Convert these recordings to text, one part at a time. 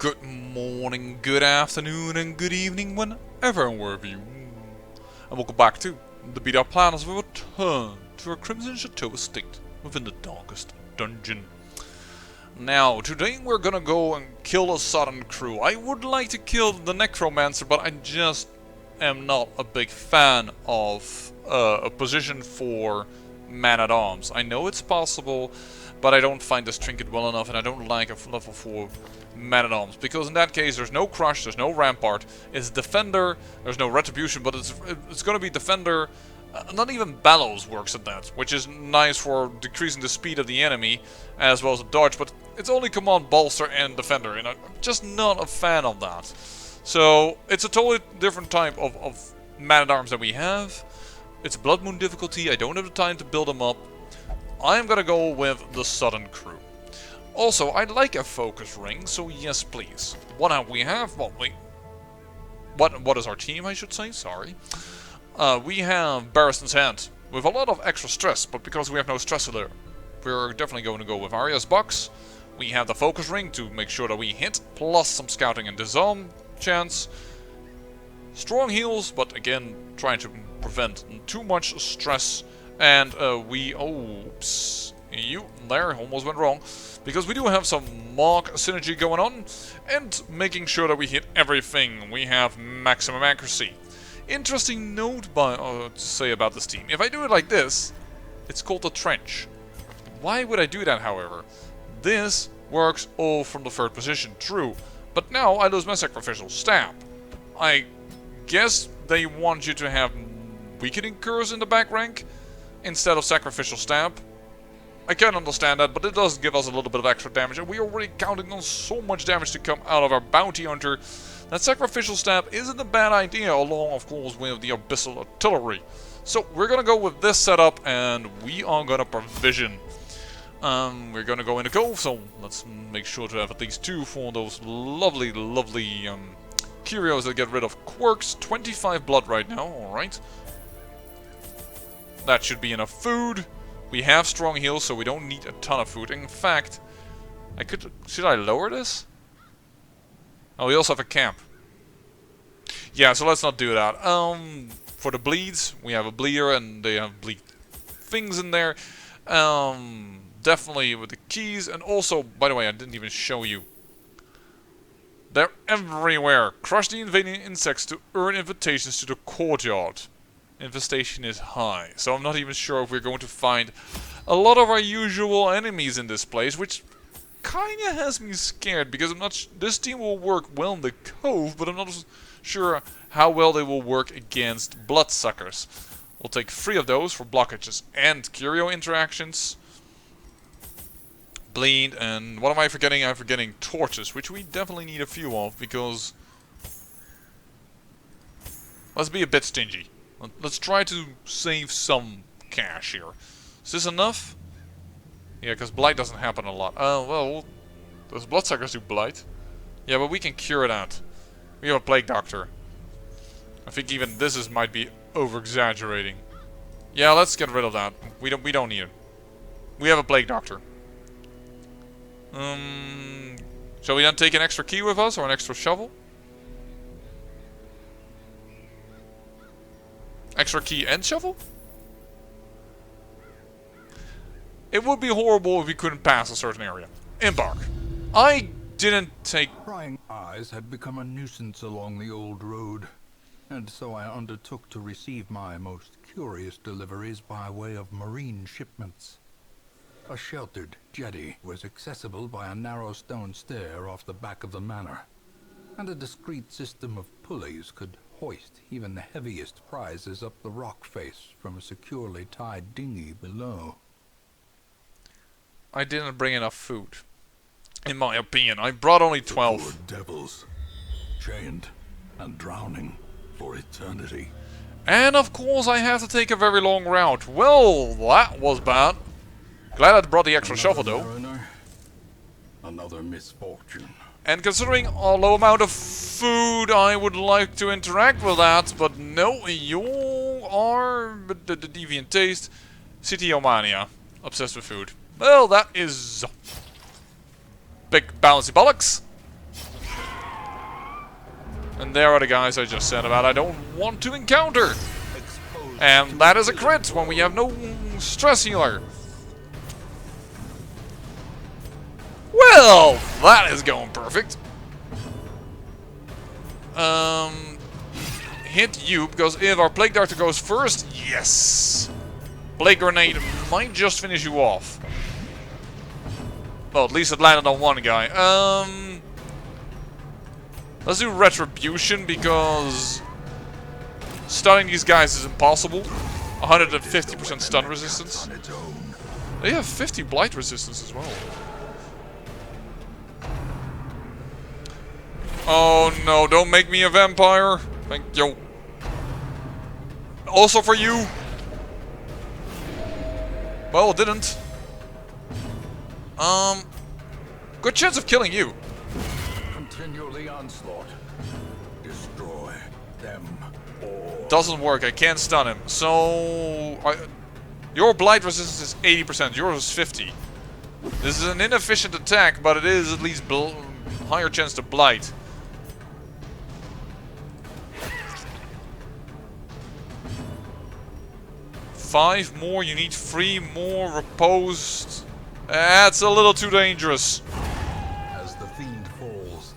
Good morning, good afternoon, and good evening, whenever and wherever you. And welcome back to the Beat Up Plan as we return to our Crimson Chateau estate within the darkest dungeon. Now, today we're gonna go and kill a sudden crew. I would like to kill the Necromancer, but I just am not a big fan of a position for man-at-arms. I know it's possible, but I don't find this trinket well enough, and I don't like a level 4 man-at-arms, because in that case there's no crush, there's no rampart, it's defender, there's no retribution, but it's gonna be defender. Not even bellows works at that, which is nice for decreasing the speed of the enemy as well as the dodge, but it's only command bolster and defender, and I'm just not a fan of that. So it's a totally different type of man-at-arms that we have. It's Bloodmoon difficulty, I don't have the time to build them up. I'm gonna go with the Southern crew. Also, I like a focus ring, so yes please. What have we have? Well, what is our team, I should say? Sorry. We have Barristan's Hand with a lot of extra stress, but because we have no stress there, we're definitely going to go with Arya's box. We have the focus ring to make sure that we hit, plus some scouting and disarm chance. Strong heals, but again, trying to prevent too much stress. And oops, you there almost went wrong, because we do have some Mark synergy going on, and making sure that we hit everything. We have maximum accuracy. Interesting note to say about this team. If I do it like this, it's called the trench. Why would I do that, however? This works all from the third position, true. But now I lose my sacrificial stab. I guess they want you to have weakening curse in the back rank instead of sacrificial stab. I can understand that, but it does give us a little bit of extra damage, and we're already counting on so much damage to come out of our bounty hunter. That sacrificial stab isn't a bad idea, along of course with the abyssal artillery. So we're gonna go with this setup, and we are gonna provision. We're gonna go in the cove, so let's make sure to have at least 2 for those lovely curios that get rid of quirks. 25 blood right now, alright. That should be enough food. We have strong heals, so we don't need a ton of food. In fact, should I lower this? Oh, we also have a camp. Yeah, so let's not do that. For the bleeds, we have a bleeder, and they have bleed things in there. Definitely with the keys, and also, by the way, I didn't even show you. They're everywhere. Crush the invading insects to earn invitations to the courtyard. Infestation is high, so I'm not even sure if we're going to find a lot of our usual enemies in this place, which kinda has me scared, because I'm not this team will work well in the cove, but I'm not sure how well they will work against bloodsuckers. We'll take 3 of those for blockages and curio interactions. Bleed, and what am I forgetting? I'm forgetting torches, which we definitely need a few of, because let's be a bit stingy. Let's try to save some cash here. Is this enough? Yeah, because blight doesn't happen a lot. Well, those bloodsuckers do blight. Yeah, but we can cure that. We have a plague doctor. I think even this might be over-exaggerating. Yeah, let's get rid of that. We don't need it. We have a plague doctor. Shall we then take an extra key with us, or an extra shovel? Extra key and shovel? It would be horrible if we couldn't pass a certain area. Embark. I didn't take... Prying eyes had become a nuisance along the old road, and so I undertook to receive my most curious deliveries by way of marine shipments. A sheltered jetty was accessible by a narrow stone stair off the back of the manor, and a discreet system of pulleys could hoist even the heaviest prizes up the rock face from a securely tied dinghy below. I didn't bring enough food. In my opinion, I brought only 12. The poor devils, chained and drowning for eternity. And of course I have to take a very long route. Well, that was bad. Glad I brought the extra shovel though. Mariner, another misfortune. And considering our low amount of food, I would like to interact with that, but no, you are the deviant taste. Citiomania. Obsessed with food. Well, that is big bouncy bollocks. And there are the guys I just said about I don't want to encounter. And that is a crit when we have no stress healer. Well, that is going perfect. Hit you, because if our Plague Darter goes first, yes! Plague Grenade might just finish you off. Well, at least it landed on one guy. Let's do Retribution, because stunning these guys is impossible. 150% stun resistance. They have 50 blight resistance as well. Oh no, don't make me a vampire. Thank you. Also for you. Well, it didn't. Good chance of killing you. Continue the onslaught. Destroy them all. Doesn't work, I can't stun him. So... your blight resistance is 80%, yours is 50. This is an inefficient attack, but it is at least higher chance to blight. Five more, you need 3 more reposed. That's a little too dangerous. As the fiend falls,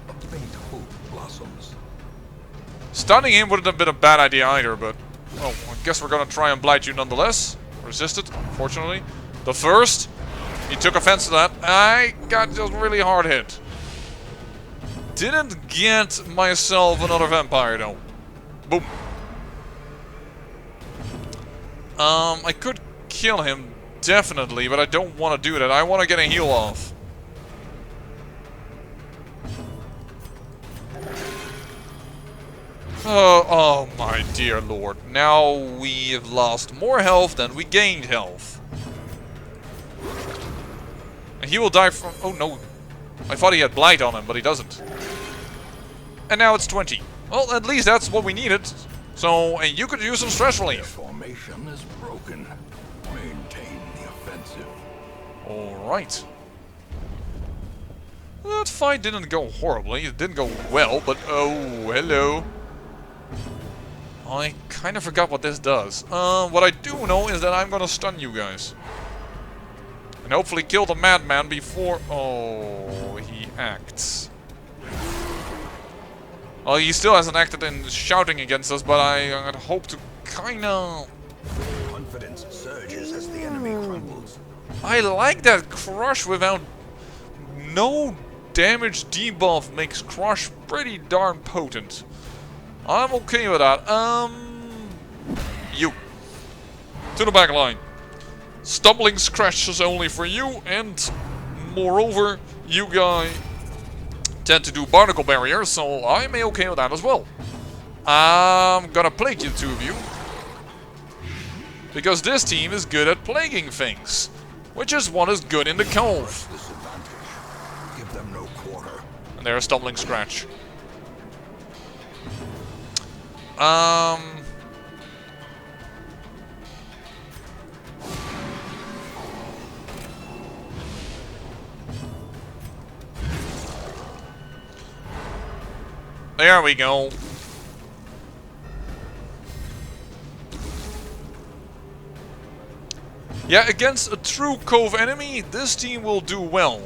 a faint hope blossoms. Stunning him wouldn't have been a bad idea either, but... oh, I guess we're gonna try and blight you nonetheless. Resisted, fortunately. The first, he took offense to that. I got just really hard hit. Didn't get myself another vampire though. Boom. I could kill him, definitely, but I don't want to do that. I want to get a heal off. Oh my dear lord. Now we have lost more health than we gained health. And he will die from... oh no. I thought he had blight on him, but he doesn't. And now it's 20. Well, at least that's what we needed. So, and you could use some stress relief. Their formation is broken. Maintain the offensive. Alright. That fight didn't go horribly. It didn't go well, but oh, hello. I kind of forgot what this does. What I do know is that I'm gonna stun you guys. And hopefully kill the madman before... oh, he acts. Well, he still hasn't acted in shouting against us, but I had hoped to kinda... confidence surges as the enemy crumbles. I like that crush without... no damage debuff makes crush pretty darn potent. I'm okay with that. You. To the back line. Stumbling scratches only for you, and moreover, you guy tend to do barnacle barriers, so I'm okay with that as well. I'm gonna plague you, two of you. Because this team is good at plaguing things. Which is what is good in the cove. Give them no quarter. And there's a stumbling scratch. There we go. Yeah, against a true cove enemy, this team will do well.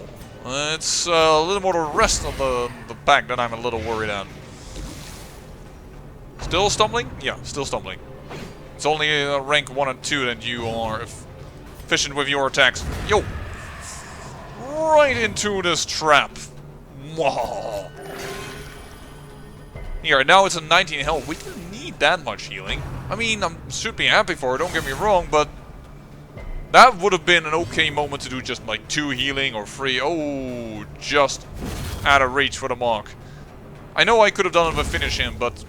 It's a little more the rest of the pack that I'm a little worried at. Still stumbling? Yeah, still stumbling. It's only rank 1 and 2 that you are efficient with your attacks. Yo! Right into this trap. Mwah. Here, now it's a 19 health. We didn't need that much healing. I mean, I should be happy for it, don't get me wrong, but... that would have been an okay moment to do just like 2 healing or 3. Oh, just out of reach for the mark. I know I could have done it with finish him, but...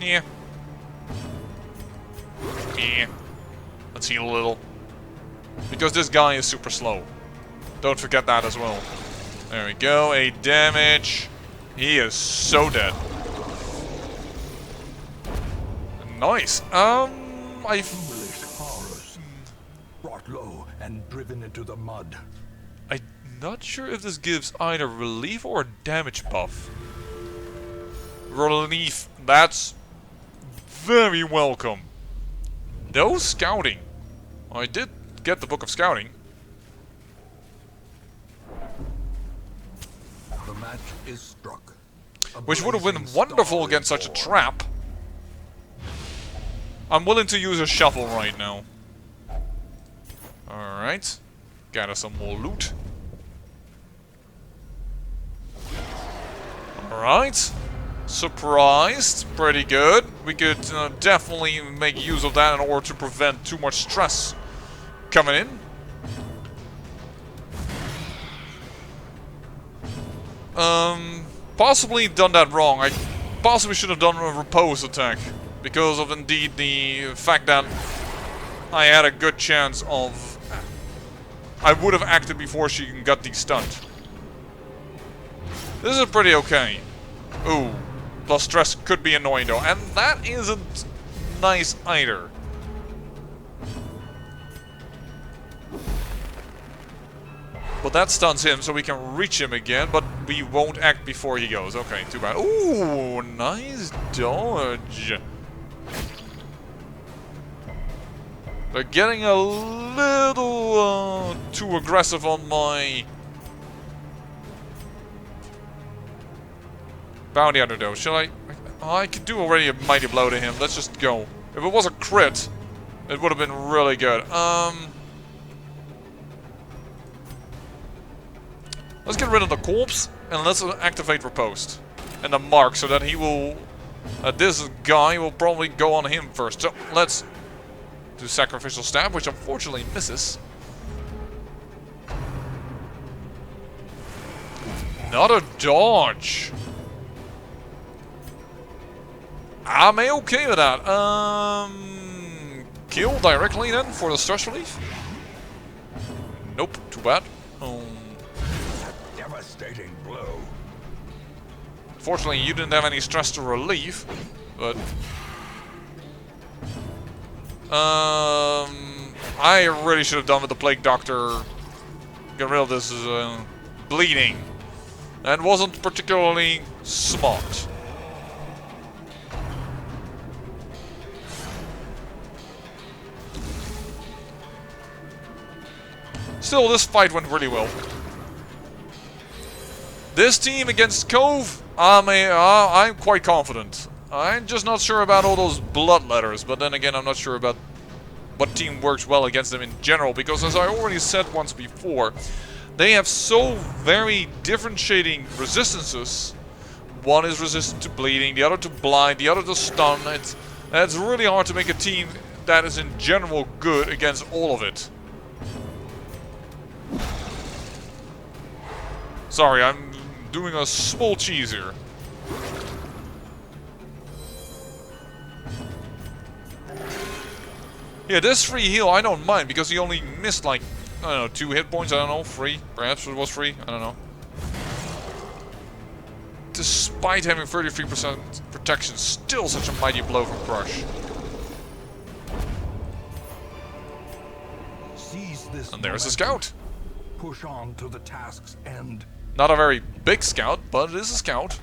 yeah. Yeah. Let's heal a little. Because this guy is super slow. Don't forget that as well. There we go, 8 damage. He is so dead. Nice. Brought low and driven into the mud. I'm not sure if this gives either relief or a damage buff. Relief. That's very welcome. No scouting. I did get the Book of Scouting. The match is struck. Which would have been wonderful against such a trap. I'm willing to use a shovel right now. Alright. Gather some more loot. Alright. Surprised. Pretty good. We could definitely make use of that in order to prevent too much stress coming in. Possibly done that wrong. I possibly should have done a repose attack. Because of indeed the fact that I had a good chance of... I would have acted before she got de-stunned. This is pretty okay. Ooh. Plus stress could be annoying though. And that isn't nice either. But that stuns him, so we can reach him again, but we won't act before he goes. Okay, too bad. Ooh, nice dodge. They're getting a little too aggressive on my bounty hunter though. Shall I? I could do already a mighty blow to him. Let's just go. If it was a crit, it would have been really good. Let's get rid of the corpse and let's activate riposte and the mark so that he will. This guy will probably go on him first. So let's do sacrificial stab, which unfortunately misses. Not a dodge. I'm okay with that. Kill directly then for the stress relief? Nope, too bad. Devastating blow. Fortunately, you didn't have any stress to relieve, but I really should have done with the Plague Doctor. Get rid of this bleeding. That wasn't particularly smart. Still, this fight went really well. This team against Cove, I'm quite confident. I'm just not sure about all those blood letters, but then again, I'm not sure about what team works well against them in general, because as I already said once before, they have so very differentiating resistances. One is resistant to bleeding, the other to blind, the other to stun. It's really hard to make a team that is in general good against all of it. Sorry, I'm doing a small cheese here. Yeah, this free heal I don't mind because he only missed like, I don't know, 2 hit points, I don't know, free. Perhaps it was free, I don't know. Despite having 33% protection, still such a mighty blow from Crush. Seize this And there's a scout. Push on to the task's end. Not a very big scout, but it is a scout.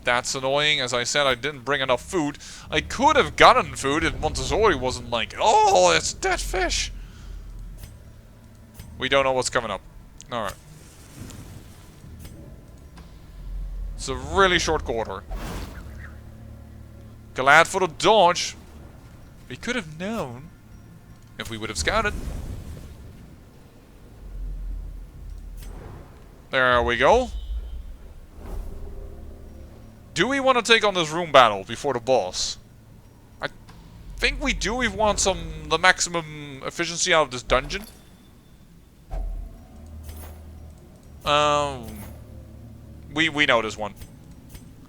That's annoying. As I said, I didn't bring enough food. I could have gotten food if Montessori wasn't like, oh, it's dead fish. We don't know what's coming up. Alright. It's a really short quarter. Glad for the dodge. We could have known if we would have scouted. There we go. Do we want to take on this room battle before the boss? I think we do. We want the maximum efficiency out of this dungeon. We know this one.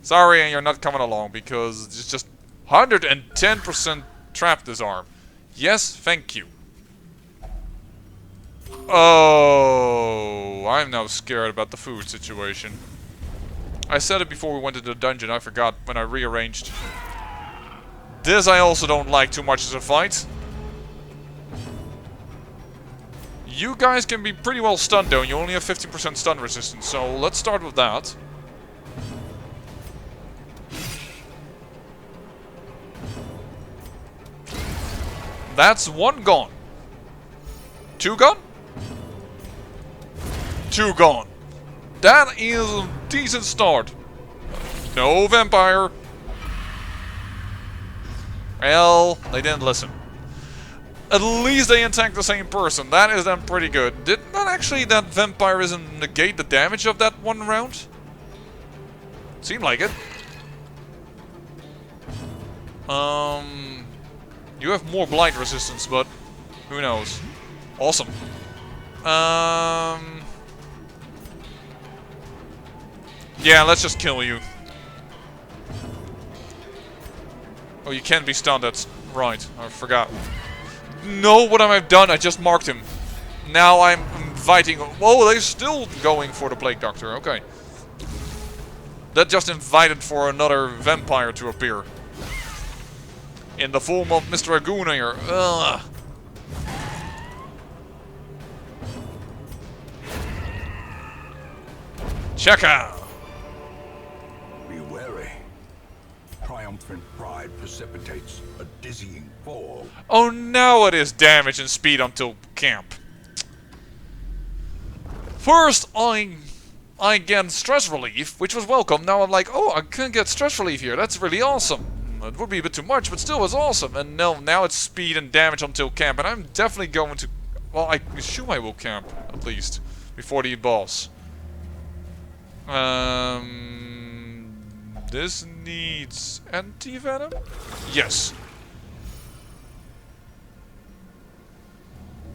Sorry, you're not coming along because it's just 110% trap disarm. Yes, thank you. Oh, I'm now scared about the food situation. I said it before we went into the dungeon, I forgot when I rearranged. This I also don't like too much as a fight. You guys can be pretty well stunned though, you only have 15% stun resistance, so let's start with that. That's one gone. Two gone? Two gone. That is a decent start. No vampire. Well, they didn't listen. At least they attacked the same person. That is then pretty good. Did not actually that vampirism negate the damage of that one round? Seemed like it. You have more blight resistance, but who knows? Awesome. Yeah, let's just kill you. Oh, you can't be stunned, that's right. I forgot. No, what have I done? I just marked him. Now I'm inviting... Whoa, they're still going for the Plague Doctor. Okay. That just invited for another vampire to appear. In the form of Mr. Aguna here. Ugh. Check out. Be wary. Triumphant pride precipitates a dizzying fall. Oh, now it is damage and speed until camp. First, I get stress relief, which was welcome. Now I'm like, oh, I can get stress relief here. That's really awesome. It would be a bit too much, but still was awesome. And no, now it's speed and damage until camp. And I'm definitely going to... Well, I assume I will camp, at least, before the boss. This needs anti-venom? Yes.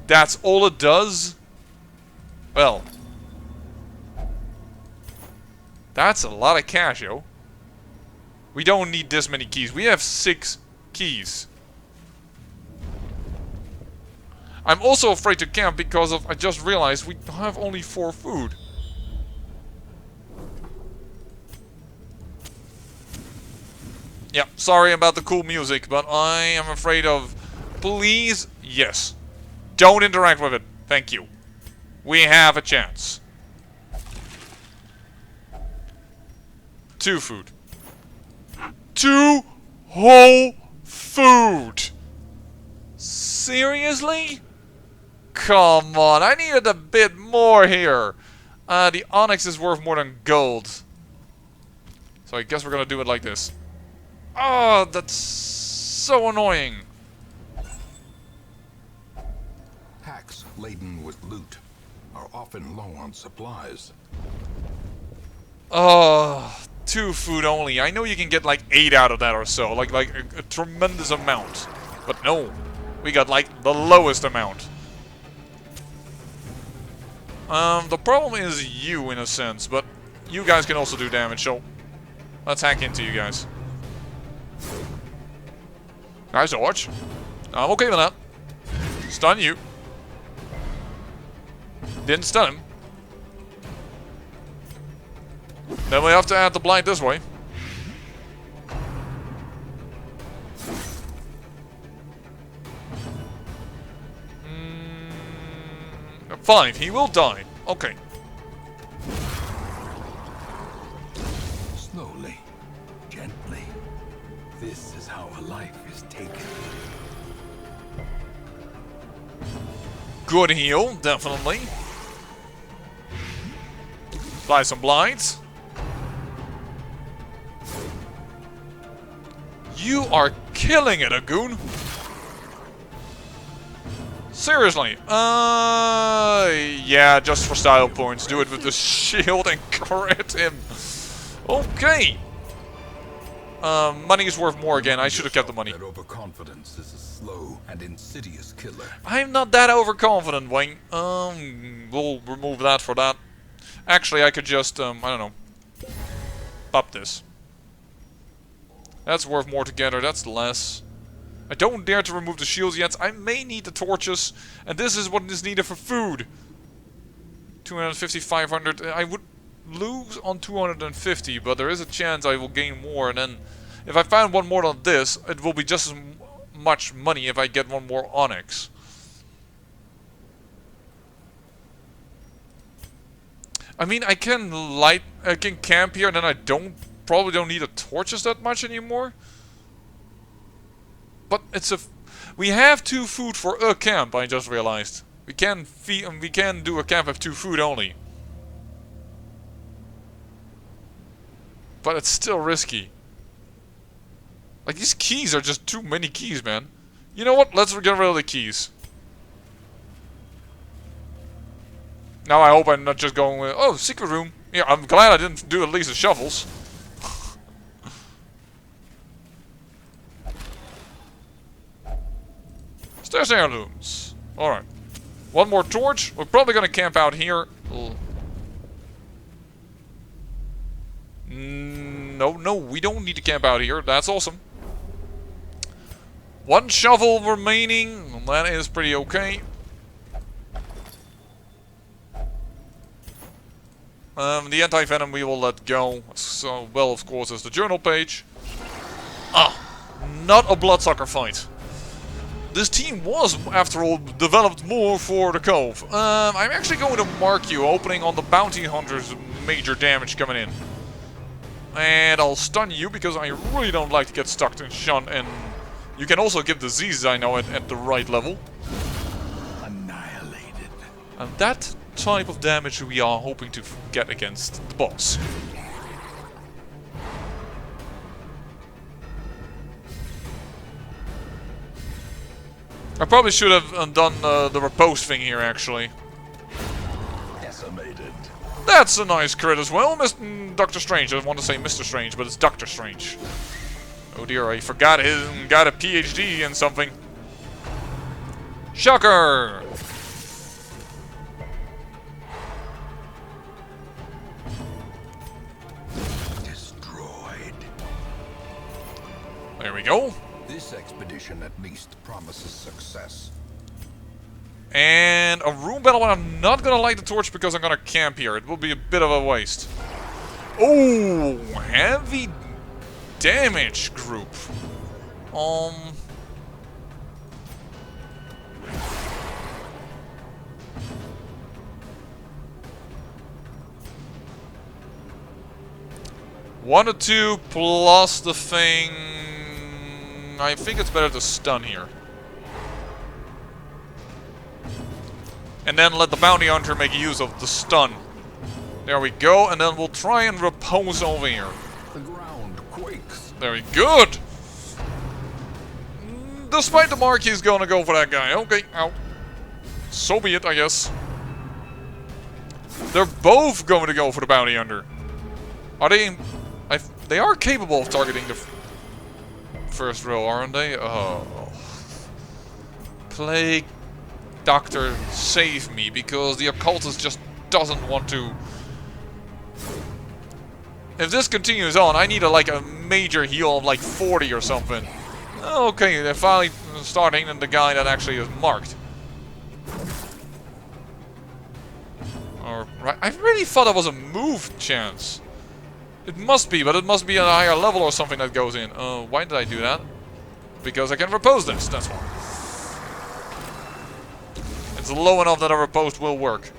That's all it does? Well. That's a lot of cash, yo. We don't need this many keys. We have 6 keys. I'm also afraid to camp because of... I just realized we have only 4 food. Yeah, sorry about the cool music, but I am afraid of... Please? Yes. Don't interact with it. Thank you. We have a chance. 2 food. 2 whole food. Seriously? Come on, I needed a bit more here. The onyx is worth more than gold. So I guess we're gonna do it like this. Oh, that's so annoying. Packs laden with loot are often low on supplies. Oh, 2 food only. I know you can get like 8 out of that or so, like a tremendous amount. But no, we got like the lowest amount. The problem is you in a sense, but you guys can also do damage, so let's hack into you guys. Nice dodge. I'm okay with that. Stun you. Didn't stun him. Then we have to add the blind this way. Fine, he will die. Okay. Slowly, gently. This is how a life is taken. Good heal, definitely. Apply some blinds. You are killing it, Agoon. Seriously. Yeah, just for style points. Do it with the shield and crit him. Okay. Money is worth more again. I should have kept the money. That overconfidence is a slow and insidious killer. I'm not that overconfident, Wayne. We'll remove that for that. Actually, I could just, I don't know. Pop this. That's worth more together. That's less. I don't dare to remove the shields yet. I may need the torches. And this is what is needed for food. 250, 500. I would lose on 250, but there is a chance I will gain more. And then, if I find one more than this, it will be just as much money if I get one more onyx. I mean, I can camp here, and then I probably don't need the torches that much anymore. But we have 2 food for a camp. I just realized we can do a camp with 2 food only. But it's still risky. Like, these keys are just too many keys, man. You know what? Let's get rid of the keys. Now I hope I'm not just going with, oh, secret room. Yeah, I'm glad I didn't do at least the shovels. Stairs heirlooms. Alright. One more torch. We're probably gonna camp out here. No, we don't need to camp out here. That's awesome. 1 shovel remaining. That is pretty okay. The anti-venom we will let go. So, well, of course, as the journal page. Not a bloodsucker fight. This team was, after all, developed more for the Cove. I'm actually going to mark you, opening on the Bounty Hunter's major damage coming in. And I'll stun you, because I really don't like to get stuck in stun, and you can also give diseases, I know, at the right level. Annihilated. And that type of damage we are hoping to get against the boss. I probably should have done the repose thing here, actually. Decimated. That's a nice crit as well, Dr. Strange. I want to say Mr. Strange, but it's Dr. Strange. Oh dear, I forgot him. Got a PhD in something. Shocker! Destroyed. There we go. This expedition at least promises success. And a room battle, but I'm not gonna light the torch because I'm gonna camp here. It will be a bit of a waste. Oh, heavy damage group. One or 2 plus the thing. I think it's better to stun here. And then let the Bounty Hunter make use of the stun. There we go, and then we'll try and repose over here. The ground quakes. Very good! Despite the mark, he's gonna go for that guy. Okay, ow. So be it, I guess. They're both going to go for the Bounty Hunter. Are they in... they are capable of targeting the first row, aren't they? Oh. Plague Doctor, save me, because the occultist just doesn't want to... If this continues on, I need a major heal of like 40 or something. Okay, they're finally starting and the guy that actually is marked. Alright, I really thought that was a move chance. It must be, but it must be at a higher level or something that goes in. Why did I do that? Because I can repose this, that's why. It's low enough that a repose will work.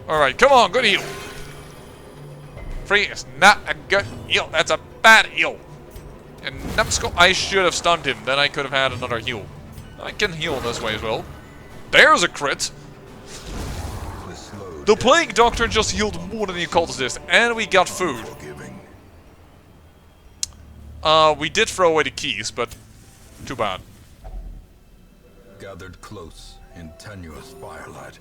Alright, come on, good heal. 3 is not a good heal, that's a bad heal. And Numbskull, I should have stunned him, then I could have had another heal. I can heal this way as well. There's a crit. The Plague Doctor just healed more than the occultist did, and we got food. We did throw away the keys, but too bad. Gathered close in tenuous firelight,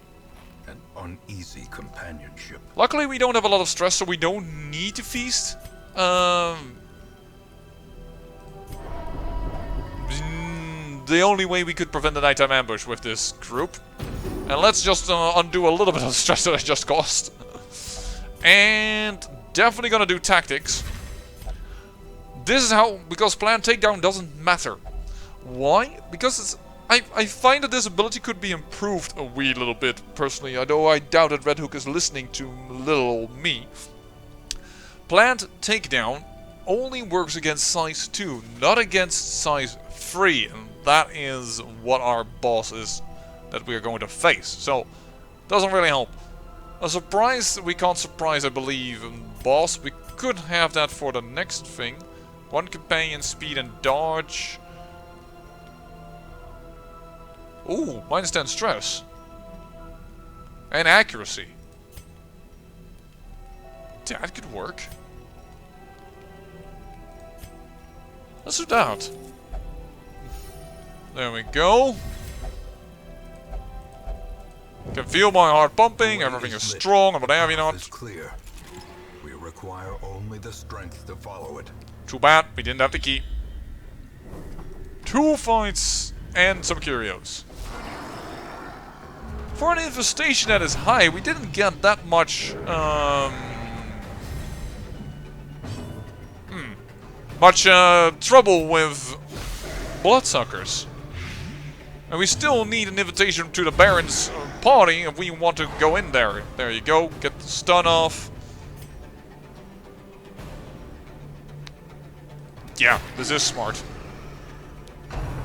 an uneasy companionship. Luckily, we don't have a lot of stress, so we don't need to feast. The only way we could prevent a nighttime ambush with this group. And let's just undo a little bit of the stress that I just caused. And definitely gonna do tactics. This is how, because planned takedown doesn't matter. Why? Because I find that this ability could be improved a wee little bit, personally, although I doubt that Red Hook is listening to little old me. Planned takedown only works against size 2, not against size 3, and that is what our boss is that we are going to face, so doesn't really help. A surprise we can't surprise, I believe, boss. We could have that for the next thing. 1 companion, speed and dodge. Ooh, -10 stress. And accuracy. That could work. Let's do that. There we go. Can feel my heart pumping, everything is strong, and what have you not. It's clear. We require only the strength to follow it. Too bad, we didn't have the key. 2 fights and some curios. For an infestation that is high, we didn't get that much, trouble with bloodsuckers. And we still need an invitation to the Baron's party if we want to go in there. There you go, get the stun off. Yeah, this is smart.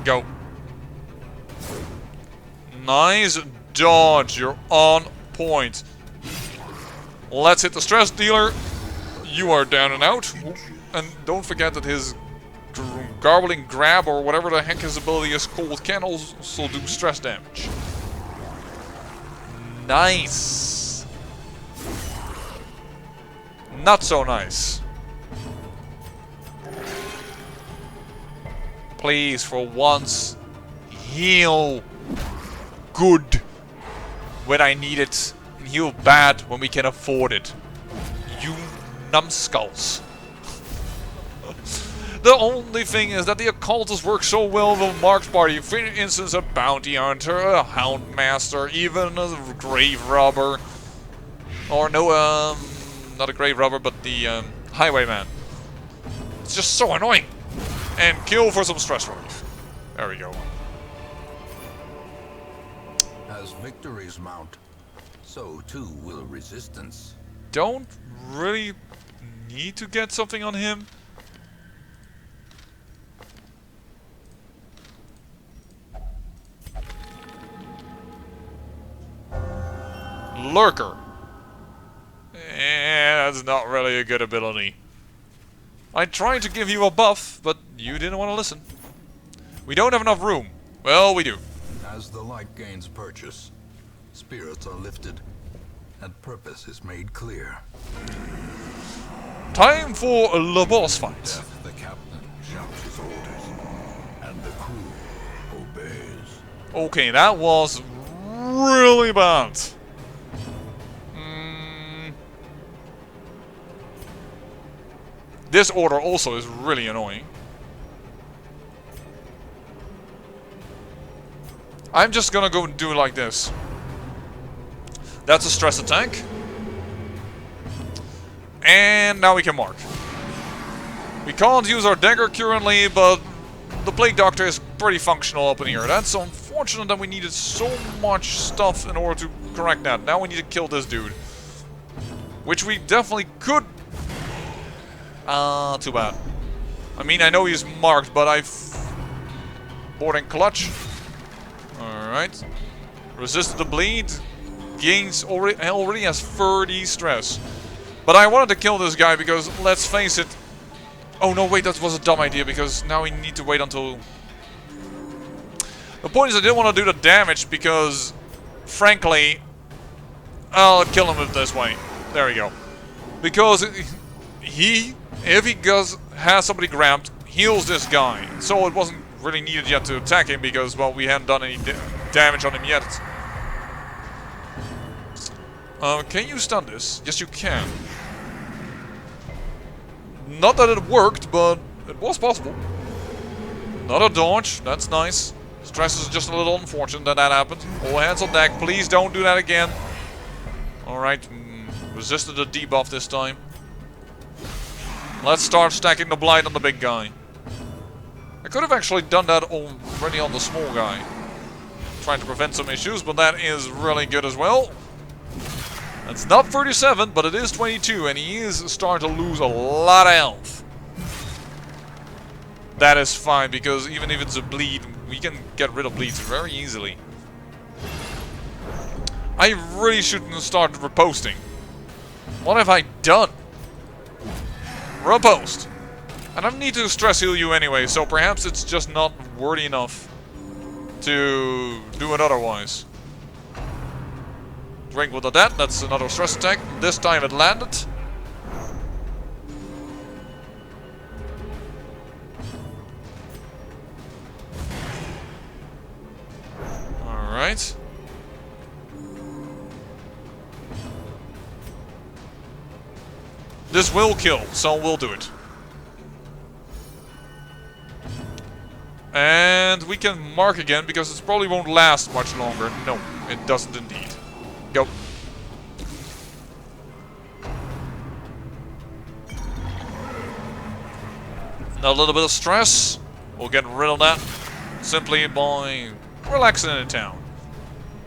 Go. Nice dodge, you're on point. Let's hit the stress dealer. You are down and out. And don't forget that his garbling grab, or whatever the heck his ability is called, can also do stress damage. Nice. Not so nice. Please, for once, heal good when I need it, and heal bad when we can afford it. You numbskulls. The only thing is that the occultists work so well with a marked party. For instance, a bounty hunter, a hound master, even a grave robber. Or no, not a grave robber, but the highwayman. It's just so annoying. And kill for some stress relief. There we go. As victories mount, so too will resistance. Don't really need to get something on him. Lurker. That's not really a good ability. I tried to give you a buff, but you didn't want to listen. We don't have enough room. Well, we do. As the light gains purchase, spirits are lifted, and purpose is made clear. Time for the boss fight. Death, the captain shouts his orders, and the crew obeys. Okay, that was really bad. This order also is really annoying. I'm just gonna go and do it like this. That's a stress attack. And now we can mark. We can't use our dagger currently, but the Plague Doctor is pretty functional up in here. That's unfortunate that we needed so much stuff in order to correct that. Now we need to kill this dude. Which we definitely could. Too bad. I mean, I know he's marked, but I've... Boarding clutch. Alright. Resisted the bleed. Gains already has 30 stress. But I wanted to kill this guy because, let's face it... Oh no, wait, that was a dumb idea because now we need to wait until... The point is I didn't want to do the damage because, frankly, I'll kill him this way. There we go. Because he... If he has somebody grabbed, heals this guy. So it wasn't really needed yet to attack him because, well, we hadn't done any damage on him yet. Can you stun this? Yes, you can. Not that it worked, but it was possible. Not a dodge. That's nice. Stress is just a little unfortunate that that happened. All hands on deck. Please don't do that again. Alright. Resisted the debuff this time. Let's start stacking the blight on the big guy. I could have actually done that already on the small guy. Trying to prevent some issues, but that is really good as well. It's not 37, but it is 22, and he is starting to lose a lot of health. That is fine, because even if it's a bleed, we can get rid of bleeds very easily. I really shouldn't have started reposting. What have I done? Repost. And I need to stress heal you anyway, so perhaps it's just not worthy enough to do it otherwise. Drink with that, that's another stress attack. This time it landed. Alright. This will kill, so we'll do it. And we can mark again, because it probably won't last much longer. No, it doesn't indeed. Go. A little bit of stress. We'll get rid of that simply by relaxing in the town.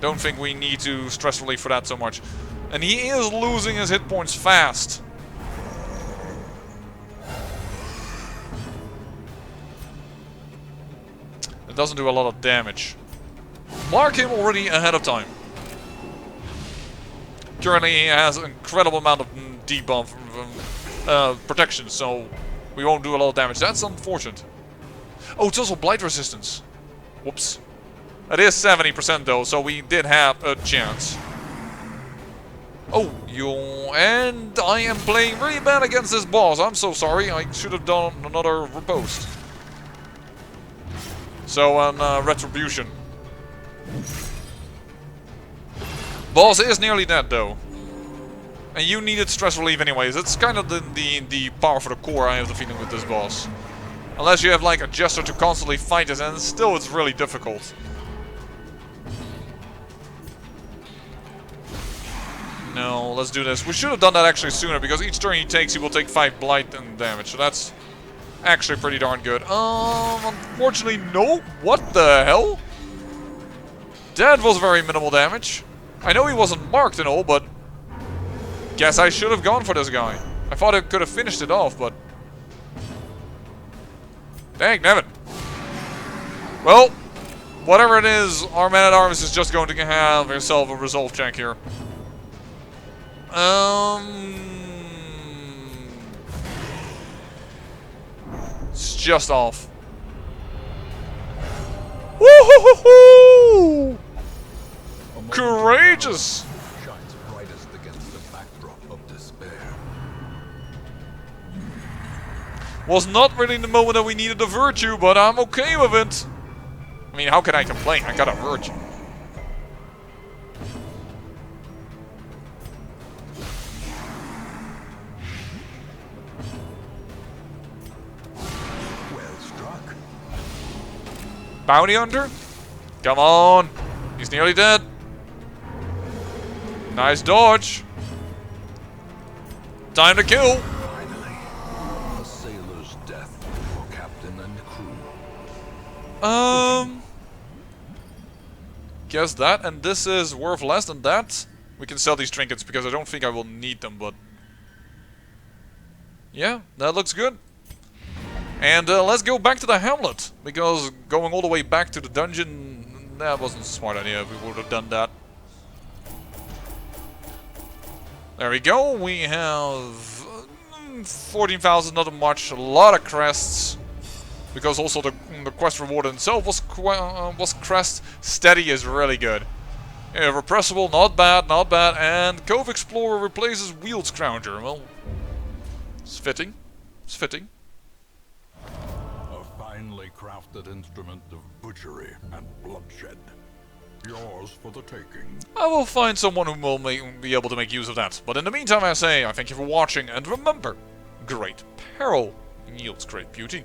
Don't think we need to stress relief for that so much. And he is losing his hit points fast. It doesn't do a lot of damage. Mark him already ahead of time. Currently he has an incredible amount of debuff protection, so we won't do a lot of damage. That's unfortunate. Oh, it's also blight resistance. Whoops. That is 70% though, so we did have a chance. Oh, and I am playing really bad against this boss. I'm so sorry. I should have done another riposte. So, retribution. Boss is nearly dead though. And you needed stress relief anyways. It's kind of the power for the core I have the feeling with this boss. Unless you have like a jester to constantly fight it, and still it's really difficult. No, let's do this. We should have done that actually sooner, because each turn he takes, he will take 5 blight and damage. So that's actually pretty darn good. Unfortunately, no. What the hell? That was very minimal damage. I know he wasn't marked and all, but guess I should have gone for this guy. I thought I could have finished it off, but dang, Nevin. Well, whatever it is, our man-at-arms is just going to have himself a resolve check here. It's just off. Woo-hoo-hoo-hoo! Courageous! Shines brightest against the backdrop of despair. Was not really the moment that we needed a virtue, but I'm okay with it. I mean, how can I complain? I got a virtue. Well struck. Bounty hunter? Come on. He's nearly dead. Nice dodge. Time to kill. Finally, a sailor's death for captain and crew. Guess that, and this is worth less than that. We can sell these trinkets because I don't think I will need them, but yeah, that looks good. And let's go back to the hamlet, because going all the way back to the dungeon, that wasn't a smart idea if we would have done that. There we go, we have 14,000, not much, a lot of crests. Because also the quest reward itself was crest. Steady is really good. Repressible, not bad, not bad. And Cove Explorer replaces Wheeled Scrounger. Well, it's fitting. It's fitting. A finely crafted instrument of butchery and bloodshed. Yours for the taking. I will find someone who will be able to make use of that. But in the meantime, I say, I thank you for watching. And remember, great peril yields great beauty.